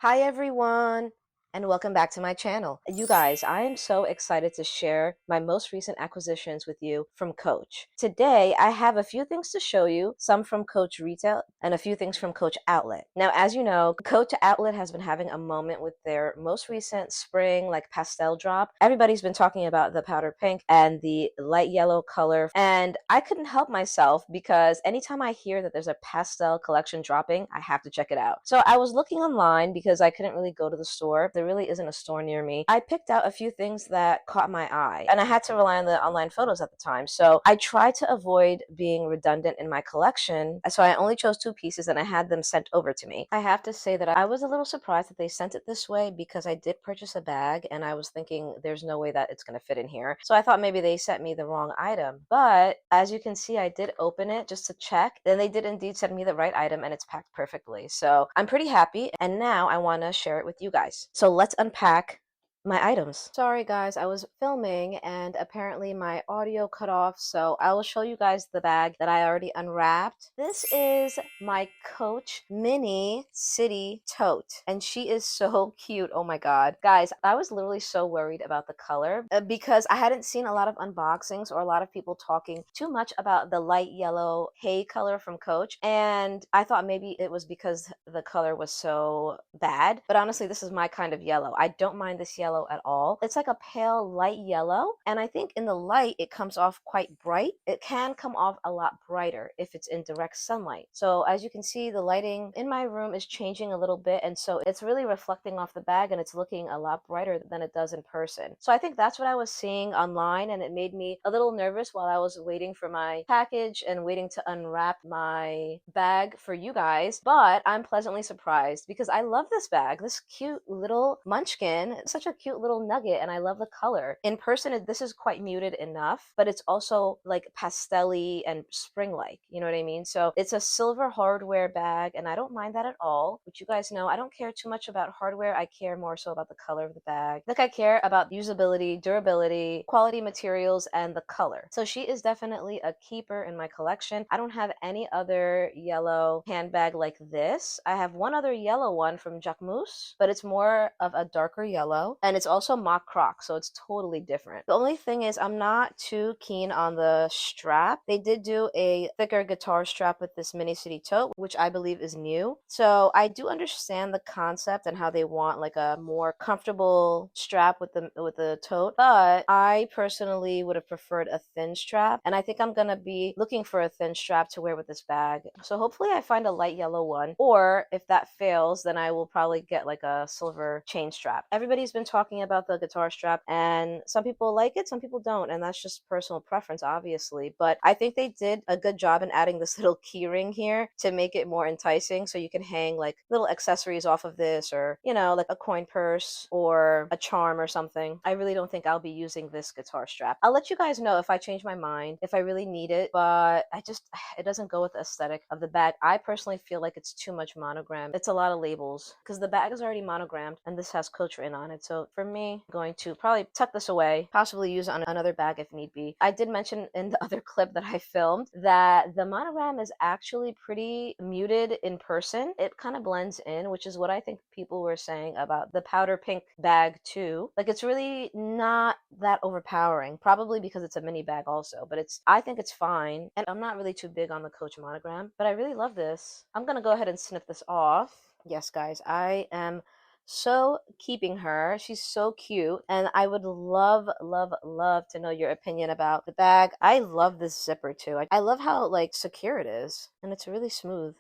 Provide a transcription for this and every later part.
Hi everyone, and welcome back to my channel. You guys, I am so excited to share my most recent acquisitions with you from Coach. Today, I have a few things to show you, some from Coach Retail and a few things from Coach Outlet. Now, as you know, Coach Outlet has been having a moment with their most recent spring pastel drop. Everybody's been talking about the powder pink and the light yellow color, and I couldn't help myself because anytime I hear that there's a pastel collection dropping, I have to check it out. So I was looking online because I couldn't really go to the store. There really isn't a store near me. I picked out a few things that caught my eye, and I had to rely on the online photos at the time. So I tried to avoid being redundant in my collection. So I only chose two pieces and I had them sent over to me. I have to say that I was a little surprised that they sent it this way because I did purchase a bag and I was thinking there's no way that it's going to fit in here. So I thought maybe they sent me the wrong item. But as you can see, I did open it just to check. Then they did indeed send me the right item and it's packed perfectly. So I'm pretty happy. And now I want to share it with you guys. So let's unpack my items. Sorry guys, I was filming and apparently my audio cut off, so I will show you guys the bag that I already unwrapped. This is my Coach mini city tote and she is so cute. Oh my god. Guys, I was literally so worried about the color because I hadn't seen a lot of unboxings or a lot of people talking too much about the light yellow hay color from Coach, and I thought maybe it was because the color was so bad, but honestly this is my kind of yellow. I don't mind this yellow at all. It's like a pale light yellow, and I think in the light it comes off quite bright. It can come off a lot brighter if it's in direct sunlight. So as you can see, the lighting in my room is changing a little bit, and so it's really reflecting off the bag and it's looking a lot brighter than it does in person. So I think that's what I was seeing online, and it made me a little nervous while I was waiting for my package and waiting to unwrap my bag for you guys. But I'm pleasantly surprised because I love this bag. This cute little munchkin, it's such a cute little nugget, and I love the color. In person, this is quite muted enough, but it's also like pastel-y and spring-like, you know what I mean? So it's a silver hardware bag, and I don't mind that at all. But you guys know I don't care too much about hardware. I care more so about the color of the bag. Like, I care about usability, durability, quality materials, and the color. So she is definitely a keeper in my collection. I don't have any other yellow handbag like this. I have one other yellow one from Jacquemus, but it's more of a darker yellow, and it's also mock croc, so it's totally different. The only thing is I'm not too keen on the strap. They did do a thicker guitar strap with this mini city tote, which I believe is new. So I do understand the concept and how they want like a more comfortable strap with the tote, but I personally would have preferred a thin strap, and I think I'm gonna be looking for a thin strap to wear with this bag. So hopefully I find a light yellow one, or if that fails, then I will probably get like a silver chain strap. Everybody's been talking about the guitar strap, and some people like it, some people don't, and that's just personal preference, obviously. But I think they did a good job in adding this little key ring here to make it more enticing, so you can hang like little accessories off of this, or you know, like a coin purse or a charm or something. I really don't think I'll be using this guitar strap. I'll let you guys know if I change my mind, if I really need it, but it doesn't go with the aesthetic of the bag. I personally feel like it's too much monogram. It's a lot of labels because the bag is already monogrammed and this has Coach written on it. So for me, I'm going to probably tuck this away, possibly use it on another bag if need be. I did mention in the other clip that I filmed that the monogram is actually pretty muted in person. It kind of blends in, which is what I think people were saying about the powder pink bag too. Like, it's really not that overpowering, probably because it's a mini bag also, but I think it's fine. And I'm not really too big on the Coach monogram, but I really love this. I'm gonna go ahead and snip this off. Yes, guys, I am so keeping her. She's so cute, and I would love, love, love to know your opinion about the bag. I love this zipper too. I love how like secure it is, and it's really smooth.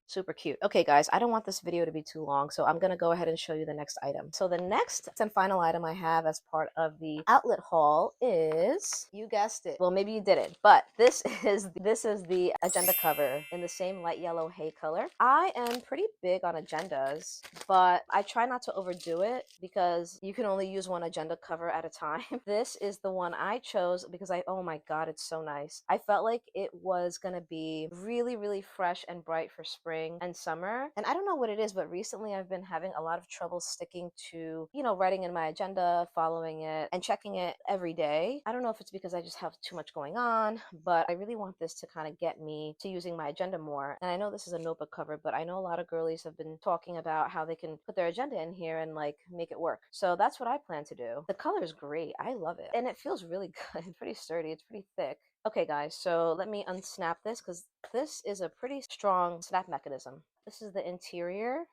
Super cute. Okay, guys, I don't want this video to be too long, so I'm gonna go ahead and show you the next item. So the next and final item I have as part of the outlet haul is, you guessed it. Well, maybe you didn't, but this is the agenda cover in the same light yellow hay color. I am pretty big on agendas, but I try not to overdo it because you can only use one agenda cover at a time. This is the one I chose because oh my god, it's so nice. I felt like it was gonna be really, really fresh and bright for spring, spring and summer. And I don't know what it is, but recently I've been having a lot of trouble sticking to, writing in my agenda, following it, and checking it every day. I don't know if it's because I just have too much going on, but I really want this to kind of get me to using my agenda more. And I know this is a notebook cover, but I know a lot of girlies have been talking about how they can put their agenda in here and like make it work. So that's what I plan to do. The color is great. I love it. And it feels really good. It's pretty sturdy. It's pretty thick. Okay, guys, so let me unsnap this because this is a pretty strong snap mechanism. This is the interior.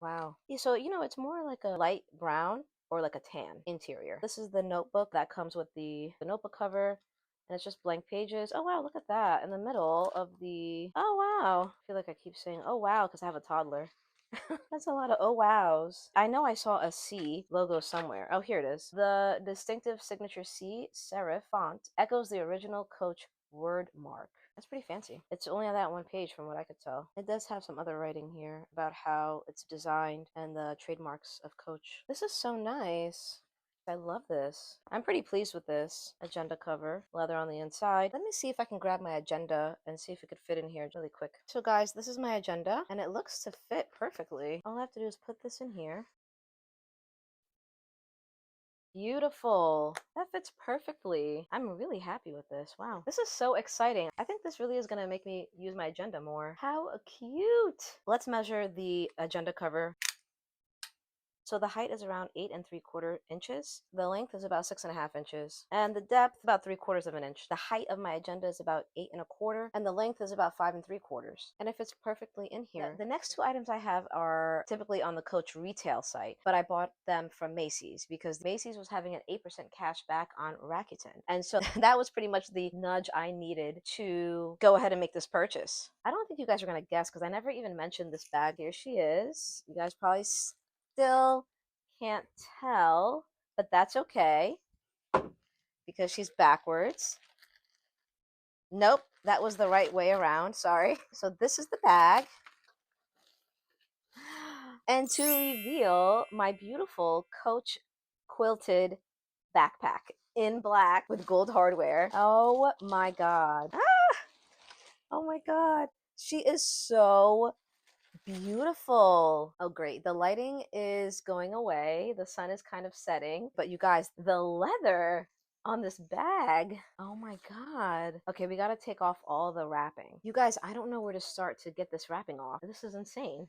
Wow. Yeah, so, it's more like a light brown or like a tan interior. This is the notebook that comes with the notebook cover, and it's just blank pages. Oh, wow, look at that. In the middle of oh, wow. I feel like I keep saying, oh, wow, because I have a toddler. That's a lot of oh wows. I know I saw a C logo somewhere. Oh, here it is. The distinctive signature C serif font echoes the original Coach word mark. That's pretty fancy. It's only on that one page from what I could tell. It does have some other writing here about how it's designed and the trademarks of Coach. This is so nice. I love this. I'm pretty pleased with this agenda cover. Leather on the inside. Let me see if I can grab my agenda and see if it could fit in here really quick. So guys, this is my agenda and it looks to fit perfectly. All I have to do is put this in here. Beautiful. That fits perfectly. I'm really happy with this. Wow. This is so exciting. I think this really is going to make me use my agenda more. How cute. Let's measure the agenda cover. So the height is around 8 3/4 inches. The length is about 6.5 inches. And the depth, about 3/4 of an inch. The height of my agenda is about 8 1/4, and the length is about 5 3/4. And it fits perfectly in here. The next two items I have are typically on the Coach retail site, but I bought them from Macy's because Macy's was having an 8% cash back on Rakuten. And so that was pretty much the nudge I needed to go ahead and make this purchase. I don't think you guys are going to guess because I never even mentioned this bag. Here she is. You guys probably still can't tell, but that's okay because she's backwards. Nope, that was the right way around. Sorry. So this is the bag. And to reveal my beautiful Coach quilted backpack in black with gold hardware. Oh my God. Ah! Oh my God. She is so beautiful. Oh, great. The lighting is going away. The sun is kind of setting. But you guys, the leather on this bag. Oh my God. Okay, we got to take off all the wrapping. You guys, I don't know where to start to get this wrapping off. This is insane.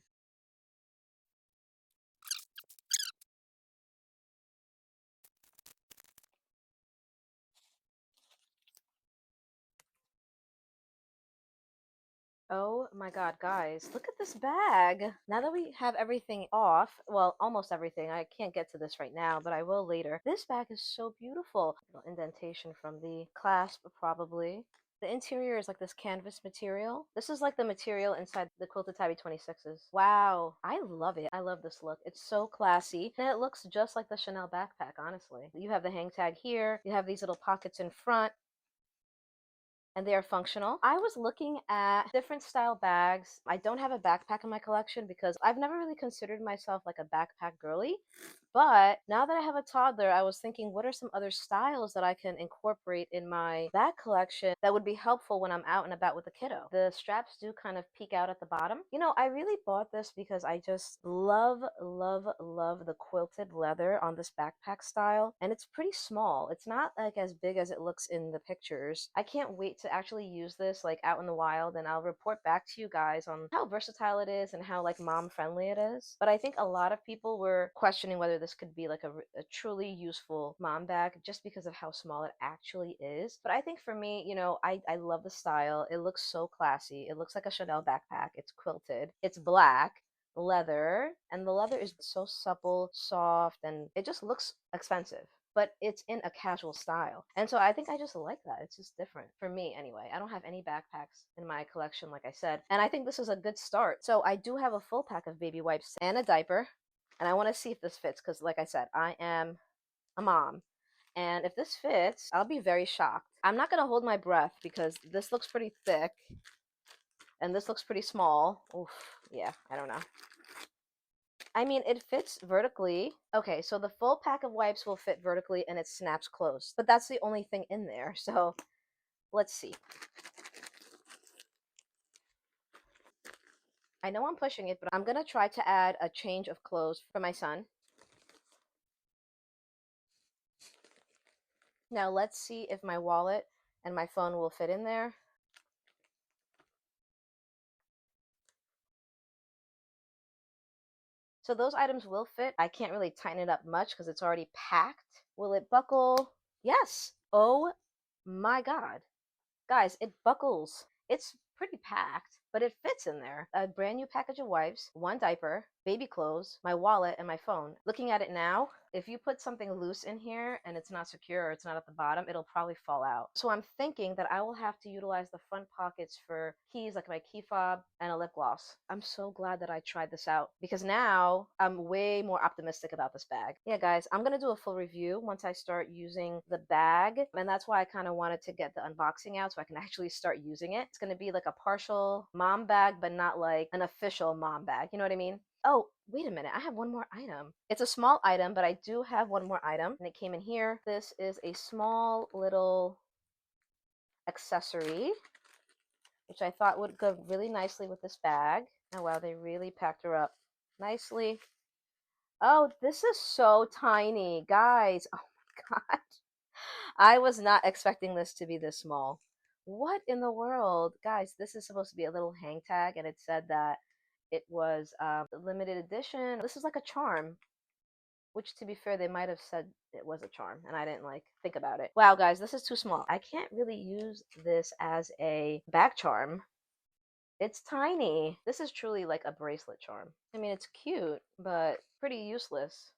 Oh my God, guys, look at this bag. Now that we have everything off, well, almost everything, I can't get to this right now, but I will later. This bag is so beautiful. A little indentation from the clasp, probably. The interior is like this canvas material. This is like the material inside the quilted tabby 26s. Wow, I love it. I love this look. It's so classy, and it looks just like the Chanel backpack, honestly. You have the hang tag here. You have these little pockets in front, and they are functional. I was looking at different style bags. I don't have a backpack in my collection because I've never really considered myself like a backpack girly. But now that I have a toddler, I was thinking, what are some other styles that I can incorporate in my bag collection that would be helpful when I'm out and about with the kiddo? The straps do kind of peek out at the bottom. I really bought this because I just love, love, love the quilted leather on this backpack style. And it's pretty small. It's not like as big as it looks in the pictures. I can't wait to actually use this like out in the wild, and I'll report back to you guys on how versatile it is and how like mom friendly it is. But I think a lot of people were questioning whether this could be like a truly useful mom bag just because of how small it actually is. But I think for me, I love the style. It looks so classy. It looks like a Chanel backpack. It's quilted. It's black leather, and the leather is so supple, soft, and it just looks expensive, but it's in a casual style. And so I think I just like that. It's just different for me anyway. I don't have any backpacks in my collection, like I said, and I think this is a good start. So I do have a full pack of baby wipes and a diaper, and I want to see if this fits because, like I said, I am a mom. And if this fits, I'll be very shocked. I'm not going to hold my breath because this looks pretty thick and this looks pretty small. Oof, yeah, I don't know. I mean, it fits vertically. Okay, so the full pack of wipes will fit vertically and it snaps closed. But that's the only thing in there. So let's see. I know I'm pushing it, but I'm gonna try to add a change of clothes for my son. Now let's see if my wallet and my phone will fit in there. So those items will fit. I can't really tighten it up much because it's already packed. Will it buckle? Yes. Oh my God. Guys, it buckles. It's pretty packed, but it fits in there. A brand new package of wipes, one diaper, baby clothes, my wallet, and my phone. Looking at it now, if you put something loose in here and it's not secure or it's not at the bottom, it'll probably fall out. So I'm thinking that I will have to utilize the front pockets for keys, like my key fob and a lip gloss. I'm so glad that I tried this out because now I'm way more optimistic about this bag. Yeah, guys, I'm gonna do a full review once I start using the bag, and that's why I kind of wanted to get the unboxing out so I can actually start using it. It's gonna be like a partial mom bag, but not like an official mom bag. You know what I mean? Oh, wait a minute. I have one more item. It's a small item, but I do have one more item, and it came in here. This is a small little accessory, which I thought would go really nicely with this bag. Oh, wow, they really packed her up nicely. Oh, this is so tiny, guys. Oh my God. I was not expecting this to be this small. What in the world? Guys, this is supposed to be a little hang tag, and it said that it was limited edition. This is like a charm, which to be fair, they might have said it was a charm, and I didn't like think about it. Wow, guys, this is too small. I can't really use this as a back charm. It's tiny. This is truly like a bracelet charm. I mean, it's cute, but pretty useless.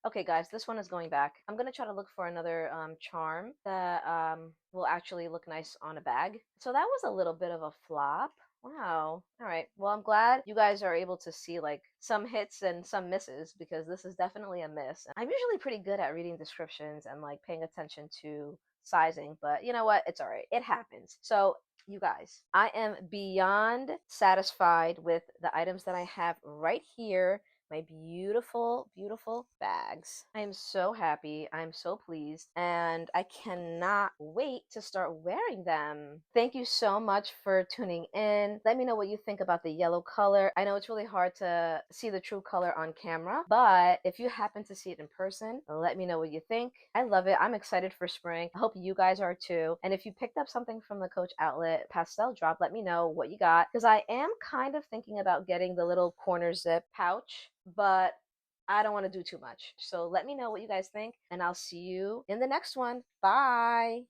Okay, guys, this one is going back. I'm gonna try to look for another charm that will actually look nice on a bag. So that was a little bit of a flop. Wow. All right. Well, I'm glad you guys are able to see like some hits and some misses because this is definitely a miss. I'm usually pretty good at reading descriptions and like paying attention to sizing, but you know what? It's all right. It happens. So you guys, I am beyond satisfied with the items that I have right here, my beautiful, beautiful bags. I am so happy. I'm so pleased. And I cannot wait to start wearing them. Thank you so much for tuning in. Let me know what you think about the yellow color. I know it's really hard to see the true color on camera, but if you happen to see it in person, let me know what you think. I love it. I'm excited for spring. I hope you guys are too. And if you picked up something from the Coach outlet pastel drop, let me know what you got because I am kind of thinking about getting the little corner zip pouch, but I don't want to do too much. So let me know what you guys think, and I'll see you in the next one. Bye.